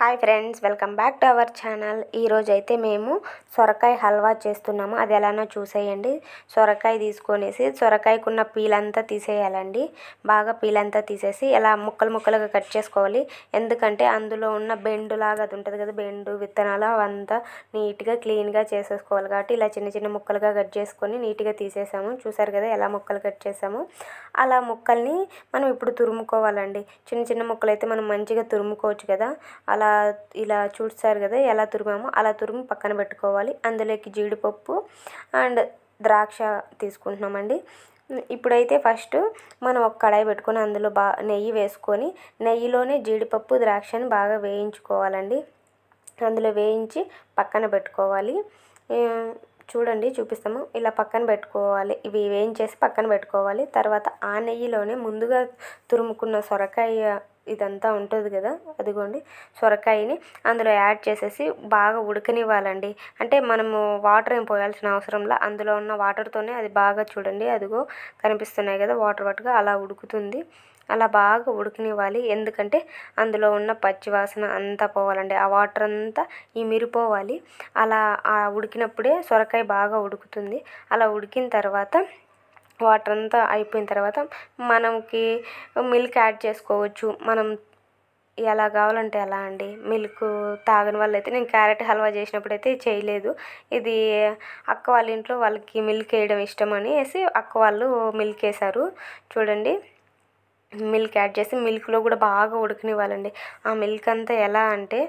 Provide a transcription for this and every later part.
Hi friends, welcome back to our channel. ఈరోజు అయితే మేము సొరకాయ హల్వా చేస్తున్నాము. అది ఎలానో చూసేయండి. సొరకాయ తీసుకొనేసి సొరకాయకున్న పీలంతా తీసేయాలండి. బాగా పీలంతా తీసేసి ఇలా ముక్కలు ముక్కలుగా కట్ చేసుకోవాలి. ఎందుకంటే అందులో ఉన్న బెండులాగా అది ఉంటుంది కదా, బెండు విత్తనాలు అవంతా నీట్గా క్లీన్గా చేసేసుకోవాలి. కాబట్టి ఇలా చిన్న చిన్న ముక్కలుగా కట్ చేసుకొని నీట్గా తీసేసాము. చూసారు కదా ఎలా ముక్కలు కట్ చేసాము. అలా ముక్కల్ని మనం ఇప్పుడు తురుముకోవాలండి. చిన్న చిన్న ముక్కలు అయితే మనం మంచిగా తురుముకోవచ్చు కదా. అలా ఇలా చూస్తారు కదా ఎలా తురిమామో అలా తురిమి పక్కన పెట్టుకోవాలి. అందులోకి జీడిపప్పు అండ్ ద్రాక్ష తీసుకుంటున్నామండి. ఇప్పుడైతే ఫస్ట్ మనం ఒక కడాయి పెట్టుకొని అందులో నెయ్యి వేసుకొని నెయ్యిలోనే జీడిపప్పు ద్రాక్షని బాగా వేయించుకోవాలండి. అందులో వేయించి పక్కన పెట్టుకోవాలి. చూడండి చూపిస్తాము. ఇలా పక్కన పెట్టుకోవాలి. ఇవి వేయించేసి పక్కన పెట్టుకోవాలి. తర్వాత ఆ నెయ్యిలోనే ముందుగా తురుముకున్న సొరకాయ ఇదంతా ఉంటుంది కదా, అదిగోండి సొరకాయని అందులో యాడ్ చేసేసి బాగా ఉడకనివ్వాలండి. అంటే మనము వాటర్ ఏం పోయాల్సిన అవసరంలా, అందులో ఉన్న వాటర్తోనే అది బాగా చూడండి అదిగో కనిపిస్తున్నాయి కదా వాటర్ వాటర్గా అలా ఉడుకుతుంది. అలా బాగా ఉడకనివ్వాలి. ఎందుకంటే అందులో ఉన్న పచ్చివాసన అంతా పోవాలండి. ఆ వాటర్ అంతా ఇమిరిపోవాలి. అలా ఉడికినప్పుడే సొరకాయ బాగా ఉడుకుతుంది. అలా ఉడికిన తర్వాత వాటర్ అంతా అయిపోయిన తర్వాత మనకి మిల్క్ యాడ్ చేసుకోవచ్చు. మనం ఎలా కావాలంటే అలా అండి. మిల్క్ తాగని వాళ్ళు అయితే, నేను క్యారెట్ హల్వా చేసినప్పుడు అయితే చేయలేదు. ఇది అక్క వాళ్ళ ఇంట్లో వాళ్ళకి మిల్క్ వేయడం ఇష్టం అనేసి అక్క వాళ్ళు మిల్క్ వేశారు. చూడండి మిల్క్ యాడ్ చేసి మిల్క్లో కూడా బాగా ఉడకనివ్వాలండి. ఆ మిల్క్ అంతా ఎలా అంటే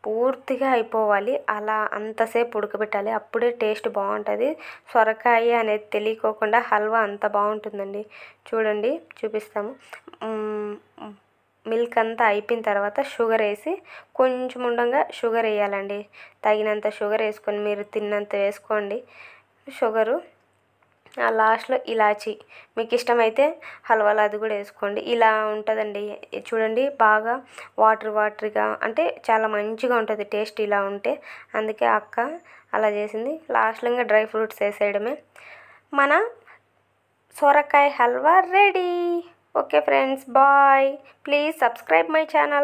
పూర్తిగా అయిపోవాలి. అలా అంతసేపు ఉడకబెట్టాలి. అప్పుడే టేస్ట్ బాగుంటుంది. సొరకాయ అనేది తెలియకోకుండా హల్వా అంత బాగుంటుందండి. చూడండి చూపిస్తాము. మిల్క్ అంతా అయిపోయిన తర్వాత షుగర్ వేసి కొంచెం ఉండగా షుగర్ వేయాలండి. తగినంత షుగర్ వేసుకొని మీరు తిన్నంత వేసుకోండి షుగరు. లాస్ట్లో ఇలాచి మీకు ఇష్టమైతే హల్వాలో అది కూడా వేసుకోండి. ఇలా ఉంటుందండి. చూడండి బాగా వాటరీగా అంటే చాలా మంచిగా ఉంటుంది టేస్ట్ ఇలా ఉంటే. అందుకే అక్క అలా చేసింది. లాస్ట్లో ఇంకా డ్రై ఫ్రూట్స్ వేసేయడమే. మన సొరకాయ halwa ready. Okay friends, bye. Please subscribe my channel.